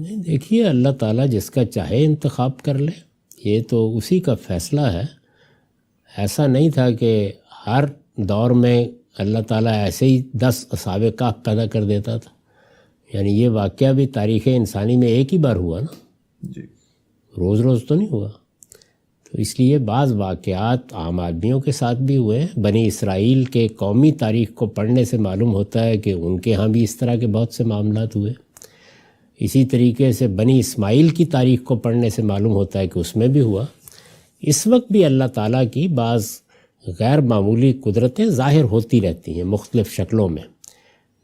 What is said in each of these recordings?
نہیں دیکھیے، اللہ تعالیٰ جس کا چاہے انتخاب کر لے، یہ تو اسی کا فیصلہ ہے۔ ایسا نہیں تھا کہ ہر دور میں اللہ تعالیٰ ایسے ہی 10 اصحاب کہف پیدا کر دیتا تھا، یعنی یہ واقعہ بھی تاریخ انسانی میں ایک ہی بار ہوا نا، جی، روز روز تو نہیں ہوا۔ تو اس لیے بعض واقعات عام آدمیوں کے ساتھ بھی ہوئے۔ بنی اسرائیل کے قومی تاریخ کو پڑھنے سے معلوم ہوتا ہے کہ ان کے ہاں بھی اس طرح کے بہت سے معاملات ہوئے۔ اسی طریقے سے بنی اسماعیل کی تاریخ کو پڑھنے سے معلوم ہوتا ہے کہ اس میں بھی ہوا۔ اس وقت بھی اللہ تعالیٰ کی بعض غیر معمولی قدرتیں ظاہر ہوتی رہتی ہیں مختلف شکلوں میں،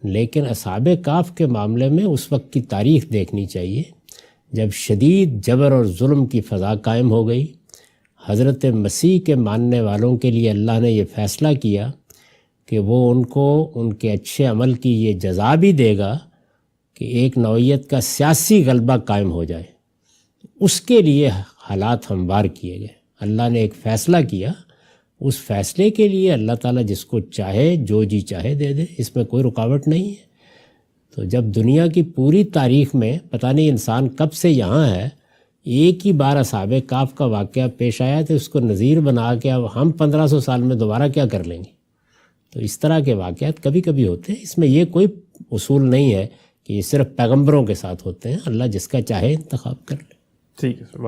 لیکن اصحاب کہف کے معاملے میں اس وقت کی تاریخ دیکھنی چاہیے جب شدید جبر اور ظلم کی فضا قائم ہو گئی۔ حضرت مسیح کے ماننے والوں کے لیے اللہ نے یہ فیصلہ کیا کہ وہ ان کو ان کے اچھے عمل کی یہ جزا بھی دے گا کہ ایک نوعیت کا سیاسی غلبہ قائم ہو جائے۔ اس کے لیے حالات ہموار کیے گئے۔ اللہ نے ایک فیصلہ کیا، اس فیصلے کے لیے اللہ تعالیٰ جس کو چاہے جو جی چاہے دے دے، اس میں کوئی رکاوٹ نہیں ہے۔ تو جب دنیا کی پوری تاریخ میں پتہ نہیں انسان کب سے یہاں ہے، ایک ہی بار اصحاب کہف کا واقعہ پیش آیا تو اس کو نظیر بنا کے اب ہم 1500 سال میں دوبارہ کیا کر لیں گے۔ تو اس طرح کے واقعات کبھی کبھی ہوتے ہیں۔ اس میں یہ کوئی اصول نہیں ہے کہ یہ صرف پیغمبروں کے ساتھ ہوتے ہیں۔ اللہ جس کا چاہے انتخاب کر لے۔ ٹھیک ہے سر،